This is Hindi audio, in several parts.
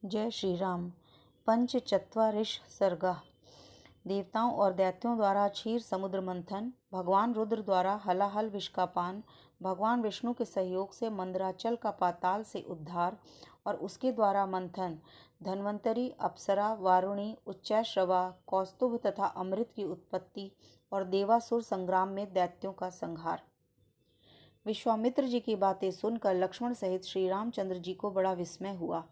जय श्री राम। पंचचत्वारिश सर्गा। देवताओं और दैत्यों द्वारा क्षीर समुद्र मंथन, भगवान रुद्र द्वारा हलाहल विष का पान, भगवान विष्णु के सहयोग से मंदराचल का पाताल से उद्धार और उसके द्वारा मंथन, धन्वंतरी, अप्सरा, वारुणी, उच्चैश्रवा, कौस्तुभ तथा अमृत की उत्पत्ति और देवासुर संग्राम में दैत्यों का संहार। विश्वामित्र जी की बातें सुनकर लक्ष्मण सहित श्री रामचंद्र जी को बड़ा विस्मय हुआ।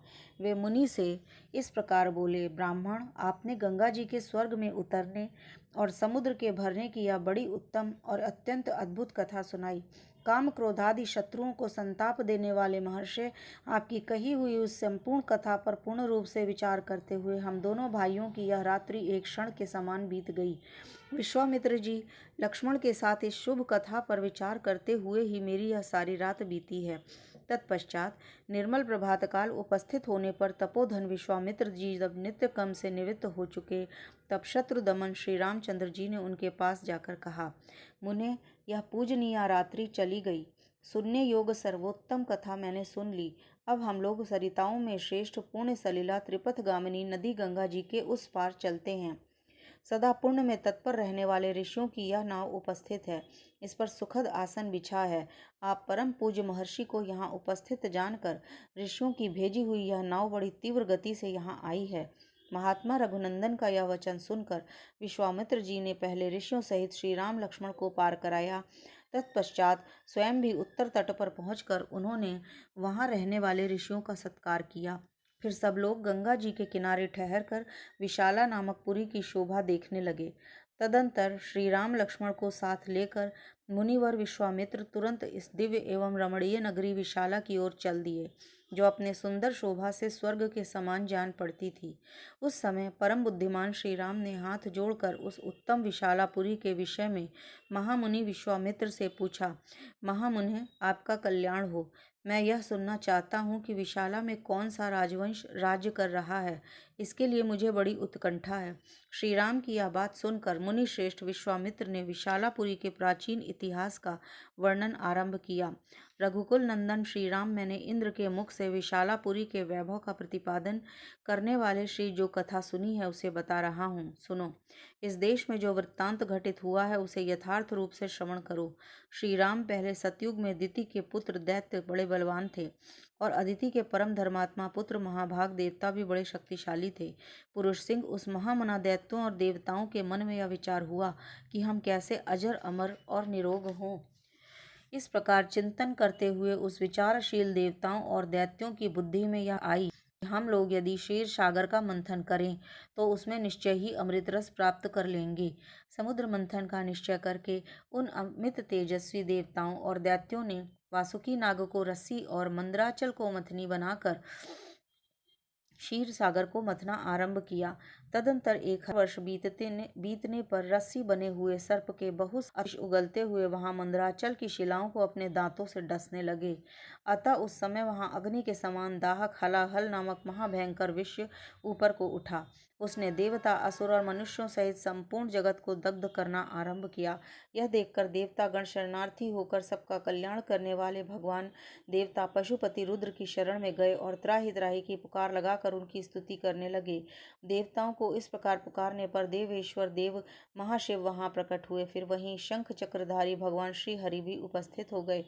वे मुनि से इस प्रकार बोले, ब्राह्मण, आपने गंगा जी के स्वर्ग में उतरने और समुद्र के भरने की यह बड़ी उत्तम और अत्यंत अद्भुत कथा सुनाई। काम क्रोधादि शत्रुओं को संताप देने वाले महर्षि, आपकी कही हुई उस संपूर्ण कथा पर पूर्ण रूप से विचार करते हुए हम दोनों भाइयों की यह रात्रि एक क्षण के समान बीत गई। विश्वामित्र जी, लक्ष्मण के साथ इस शुभ कथा पर विचार करते हुए ही मेरी यह सारी रात बीती है। तत्पश्चात निर्मल प्रभात काल उपस्थित होने पर तपोधन विश्वामित्र जी जब नित्य कर्म से निवृत्त हो चुके, तब शत्रु दमन श्री रामचंद्र जी ने उनके पास जाकर कहा, मुने, यह पूजनीय रात्रि चली गई। सुनने योग सर्वोत्तम कथा मैंने सुन ली। अब हम लोग सरिताओं में श्रेष्ठ पुण्य सलिला त्रिपथ गामिनी नदी गंगा जी के उस पार चलते हैं। सदा पुण्य में तत्पर रहने वाले ऋषियों की यह नाव उपस्थित है। इस पर सुखद आसन बिछा है। आप परम पूज्य महर्षि को यहाँ उपस्थित जानकर ऋषियों की भेजी हुई यह नाव बड़ी तीव्र गति से यहाँ आई है। महात्मा रघुनंदन का यह वचन सुनकर विश्वामित्र जी ने पहले ऋषियों सहित श्री राम लक्ष्मण को पार कराया। तत्पश्चात स्वयं भी उत्तर तट पर पहुंचकर उन्होंने वहां रहने वाले ऋषियों का सत्कार किया। फिर सब लोग गंगा जी के किनारे ठहरकर विशाला नामक पुरी की शोभा देखने लगे। तदंतर श्री राम लक्ष्मण को साथ लेकर मुनिवर विश्वामित्र तुरंत इस दिव्य एवं रमणीय नगरी विशाला की ओर चल दिए, जो अपने सुंदर शोभा से स्वर्ग के समान जान पड़ती थी। उस समय परम बुद्धिमान श्री राम ने हाथ जोड़कर उस उत्तम विशालापुरी के विषय में महामुनि विश्वामित्र से पूछा, महामुनि, आपका कल्याण हो। मैं यह सुनना चाहता हूँ कि विशाला में कौन सा राजवंश राज्य कर रहा है। इसके लिए मुझे बड़ी उत्कंठा है। श्री राम की यह बात सुनकर मुनि श्रेष्ठ विश्वामित्र ने विशालापुरी के प्राचीन इतिहास का वर्णन आरंभ किया। रघुकुल नंदन श्री राम, मैंने इंद्र के मुख से विशालापुरी के वैभव का प्रतिपादन करने वाले श्री जो कथा सुनी है उसे बता रहा हूँ, सुनो। इस देश में जो वृत्तांत घटित हुआ है उसे यथार्थ रूप से श्रवण करो। श्री राम पहले सतयुग में दिति के पुत्र दैत्य बड़े बलवान थे और अदिति के परम धर्मात्मा पुत्र महाभाग देवता भी बड़े शक्तिशाली थे। पुरुष सिंह उस महामना दैत्यों और देवताओं के मन में यह विचार हुआ कि हम कैसे अजर अमर और निरोग हों। इस प्रकार चिंतन करते हुए उस विचारशील देवताओं और दैत्यों की बुद्धि में यह आई, हम लोग यदि क्षीर सागर का मंथन करें तो उसमें निश्चय ही अमृत रस प्राप्त कर लेंगे। समुद्र मंथन का निश्चय करके उन अमित तेजस्वी देवताओं और दैत्यों ने वासुकी नाग को रस्सी और मंदराचल को मथनी बनाकर क्षीर सागर को मथना आरंभ किया। तदंतर 1 वर्ष बीतने पर रस्सी बने हुए सर्प के बहुत उगलते हुए वहां मंदराचल की शिलाओं को अपने दांतों से डसने लगे। अतः उस समय वहां अग्नि के समान दाहक हलाहल नामक महाभयंकर विष ऊपर को उठा। उसने देवता, असुर और मनुष्यों सहित संपूर्ण जगत को दग्ध करना आरंभ किया। यह देखकर देवतागण शरणार्थी होकर सबका कल्याण करने वाले भगवान देवता पशुपति रुद्र की शरण में गए और त्राहि त्राहि की पुकार लगाकर उनकी स्तुति करने लगे। देवताओं को इस प्रकार पुकारने पर देवेश्वर देव महाशिव वहां प्रकट हुए। फिर वहीं शंख चक्रधारी भगवान श्री हरि भी उपस्थित हो गए।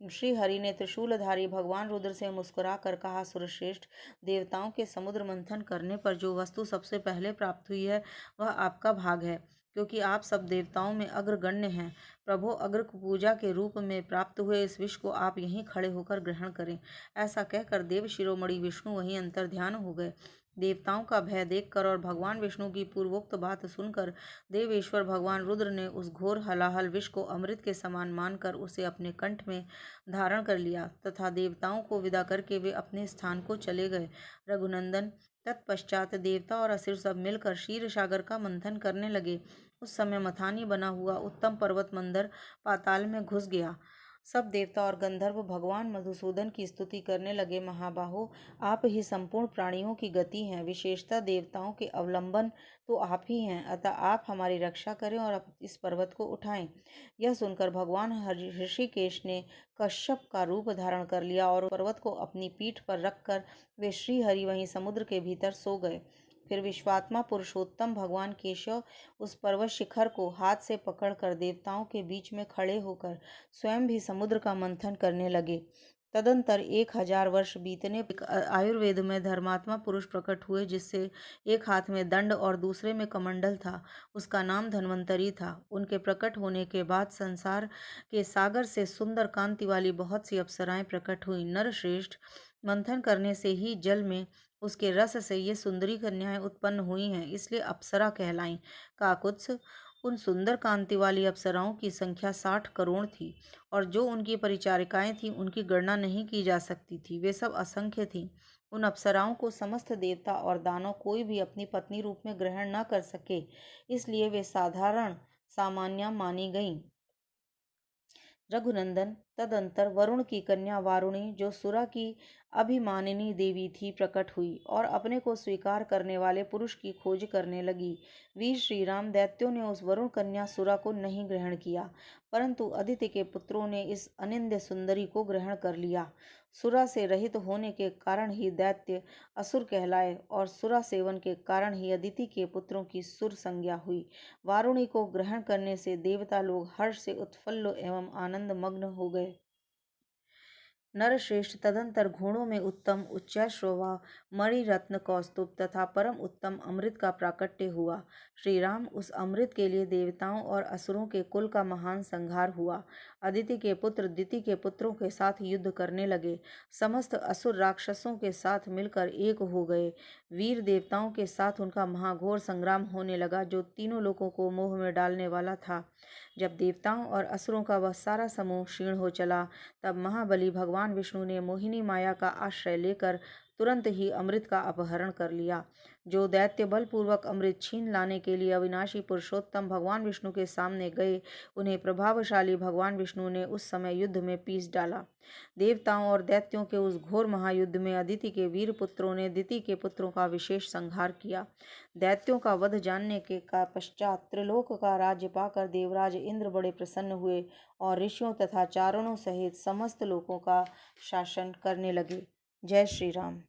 श्री हरि ने त्रिशूलधारी भगवान रुद्र से मुस्कुरा कर कहा, सुरश्रेष्ठ, देवताओं के समुद्र मंथन करने पर जो वस्तु सबसे पहले प्राप्त हुई है वह आपका भाग है, क्योंकि आप सब देवताओं में अग्रगण्य हैं। प्रभो, अग्र पूजा के रूप में प्राप्त हुए इस विष को आप यहीं खड़े होकर ग्रहण करें। ऐसा कहकर देव शिरोमणि विष्णु वहीं अंतर ध्यान हो गए। देवताओं का भय देखकर और भगवान विष्णु की पूर्वोक्त बात सुनकर देवेश्वर भगवान रुद्र ने उस घोर हलाहल विष को अमृत के समान मानकर उसे अपने कंठ में धारण कर लिया तथा देवताओं को विदा करके वे अपने स्थान को चले गए। रघुनंदन, तत्पश्चात देवता और असुर सब मिलकर क्षीर सागर का मंथन करने लगे। उस समय मथानी बना हुआ उत्तम पर्वत मंदर पाताल में घुस गया। सब देवता और गंधर्व भगवान मधुसूदन की स्तुति करने लगे। महाबाहो, आप ही संपूर्ण प्राणियों की गति हैं, विशेषतः देवताओं के अवलंबन तो आप ही हैं, अतः आप हमारी रक्षा करें और इस पर्वत को उठाएं। यह सुनकर भगवान ऋषिकेश ने कश्यप का रूप धारण कर लिया और पर्वत को अपनी पीठ पर रखकर वे श्रीहरि वहीं समुद्र के भीतर सो गए। फिर विश्वात्मा पुरुषोत्तम भगवान केशव उस पर्वत शिखर को हाथ से पकड़कर देवताओं के बीच में खड़े होकर स्वयं भी समुद्र का मंथन करने लगे। तदंतर 1000 वर्ष बीतने पर आयुर्वेद में धर्मात्मा पुरुष प्रकट हुए, जिससे एक हाथ में दंड और दूसरे में कमंडल था। उसका नाम धन्वंतरी था। उनके प्रकट होने के बाद संसार के सागर से सुंदर कांति वाली बहुत सी अप्सराएं प्रकट हुई। नरश्रेष्ठ, मंथन करने से ही जल में उसके रस से ये सुंदरी कन्याएं उत्पन्न हुई हैं, इसलिए अप्सरा कहलाईं। काकुत्स, उन सुंदर कांति वाली अप्सराओं की संख्या 60 करोड़ थी और जो उनकी परिचारिकाएं थीं उनकी गणना नहीं की जा सकती थी। वे सब असंख्य थीं। उन अप्सराओं को समस्त देवता और दानव कोई भी अपनी पत्नी रूप में ग्रहण न कर सके, इसलिए वे साधारण सामान्य मानी गईं। रघुनंदन, तदंतर वरुण की कन्या वारुणी, जो सुरा की अभिमानिनी देवी थी, प्रकट हुई और अपने को स्वीकार करने वाले पुरुष की खोज करने लगी। वीर श्री राम, दैत्यों ने उस वरुण कन्या सुरा को नहीं ग्रहण किया, परंतु अदिति के पुत्रों ने इस अनिंद्य सुंदरी को ग्रहण कर लिया। सुरा से रहित होने के कारण ही दैत्य असुर कहलाए और सुरा सेवन के कारण ही अदिति के पुत्रों की सुर संज्ञा हुई। वारुणी को ग्रहण करने से देवता लोग हर्ष से उत्फुल्ल एवं आनंद मग्न हो गए। नरश्रेष्ठ, तदंतर घोड़ों में उत्तम उच्चैश्रवा, मणिरत्न, कौस्तुभ तथा परम उत्तम अमृत का प्राकट्य हुआ। श्री राम, उस अमृत के लिए देवताओं और असुरों के कुल का महान संहार हुआ। अदिति के पुत्र दिति के पुत्रों के साथ युद्ध करने लगे। समस्त असुर राक्षसों के साथ मिलकर एक हो गए। वीर देवताओं के साथ उनका महाघोर संग्राम होने लगा, जो तीनों लोगों को मोह में डालने वाला था। जब देवताओं और असुरों का वह सारा समूह क्षीण हो चला, तब महाबली भगवान विष्णु ने मोहिनी माया का आश्रय लेकर तुरंत ही अमृत का अपहरण कर लिया। जो दैत्य बलपूर्वक अमृत छीन लाने के लिए अविनाशी पुरुषोत्तम भगवान विष्णु के सामने गए, उन्हें प्रभावशाली भगवान विष्णु ने उस समय युद्ध में पीस डाला। देवताओं और दैत्यों के उस घोर महायुद्ध में अदिति के वीर पुत्रों ने दिति के पुत्रों का विशेष संहार किया। दैत्यों का वध जानने के का पश्चात त्रिलोक का राज्य पाकर देवराज इंद्र बड़े प्रसन्न हुए और ऋषियों तथा चारणों सहित समस्त लोकों का शासन करने लगे। जय श्री राम।